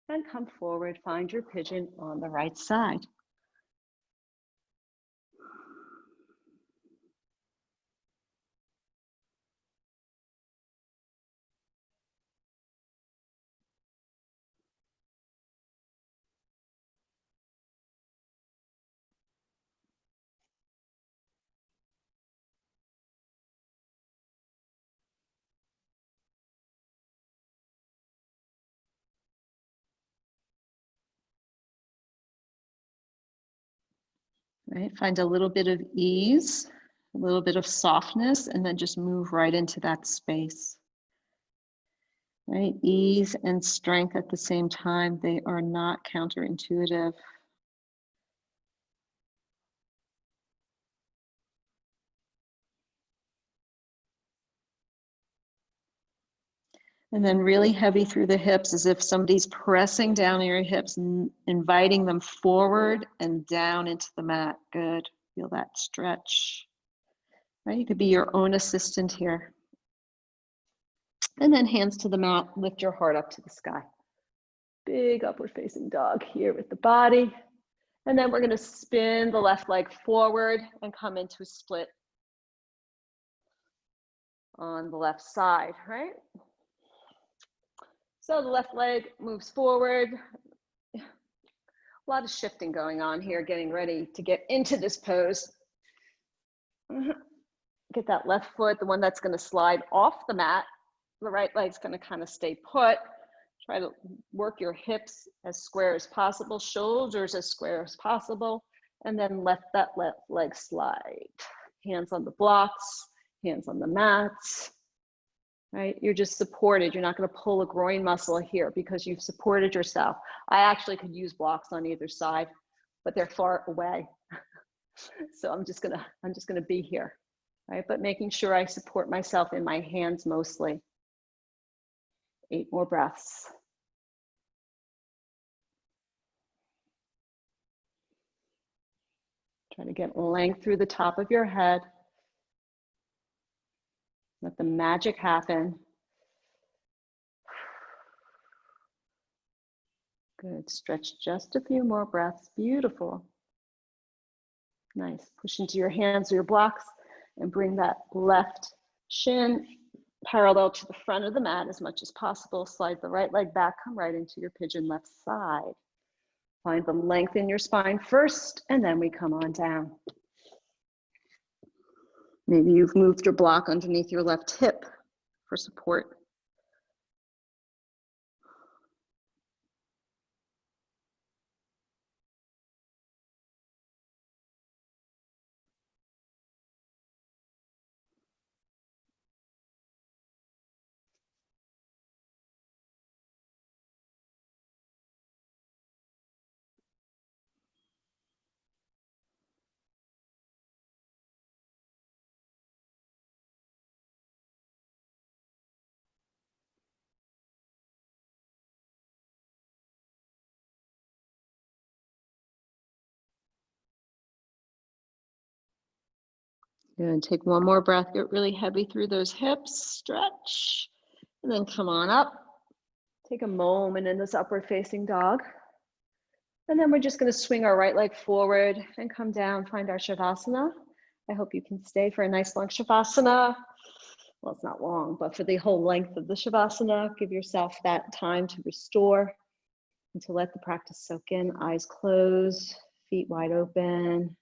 and come forward. Find your pigeon on the right side. Right, find a little bit of ease, a little bit of softness, and then just move right into that space. Right, ease and strength at the same time, they are not counterintuitive. And then really heavy through the hips, as if somebody's pressing down on your hips, inviting them forward and down into the mat. Good, feel that stretch. Right, you could be your own assistant here. And then hands to the mat, lift your heart up to the sky. Big upward facing dog here with the body. And then we're gonna spin the left leg forward and come into a split on the left side, right? So the left leg moves forward. A lot of shifting going on here, getting ready to get into this pose. Get that left foot, the one that's gonna slide off the mat. The right leg's gonna kind of stay put. Try to work your hips as square as possible, shoulders as square as possible, and then let that left leg slide. Hands on the blocks, hands on the mats, right? You're just supported. You're not gonna pull a groin muscle here because you've supported yourself. I actually could use blocks on either side, but they're far away. So I'm just gonna be here, right? But making sure I support myself in my hands mostly. 8 more breaths. Try to get length through the top of your head. Let the magic happen. Good, stretch just a few more breaths, beautiful. Nice, push into your hands or your blocks and bring that left shin parallel to the front of the mat as much as possible. Slide the right leg back, come right into your pigeon left side. Find the length in your spine first, and then we come on down. Maybe you've moved your block underneath your left hip for support. Good, take one more breath, get really heavy through those hips, stretch, and then come on up. Take a moment in this upward facing dog. And then we're just gonna swing our right leg forward and come down, find our Shavasana. I hope you can stay for a nice long Shavasana. Well, it's not long, but for the whole length of the Shavasana, give yourself that time to restore and to let the practice soak in. Eyes closed, feet wide open,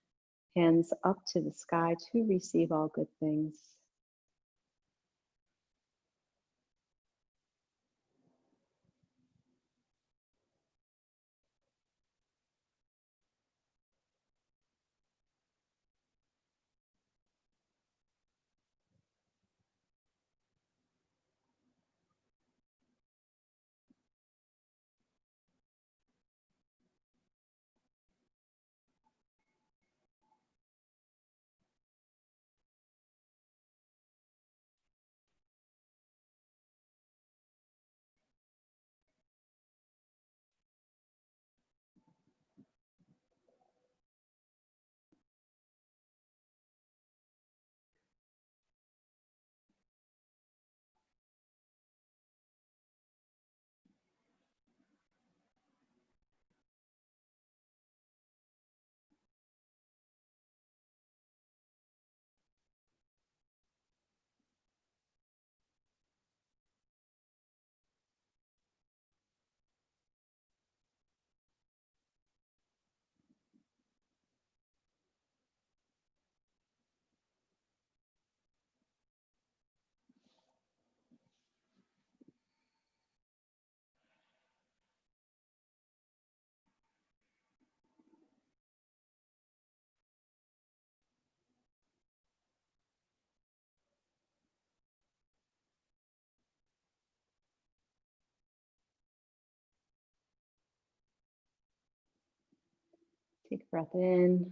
hands up to the sky to receive all good things. Take a breath in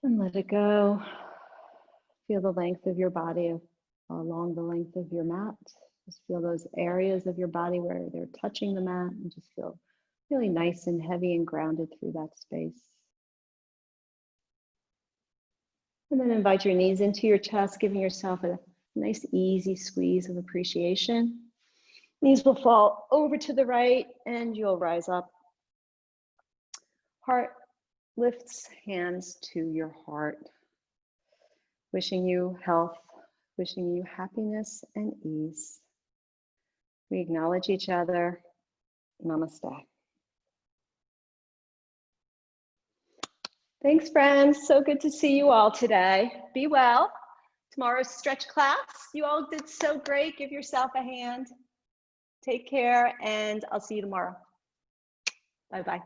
and let it go. Feel the length of your body along the length of your mat. Just feel those areas of your body where they're touching the mat and just feel really nice and heavy and grounded through that space. And then invite your knees into your chest, giving yourself a nice easy squeeze of appreciation. Knees will fall over to the right and you'll rise up. Heart lifts hands to your heart. Wishing you health, wishing you happiness and ease. We acknowledge each other. Namaste. Thanks, friends. So good to see you all today. Be well. Tomorrow's stretch class. You all did so great. Give yourself a hand. Take care, and I'll see you tomorrow. Bye-bye.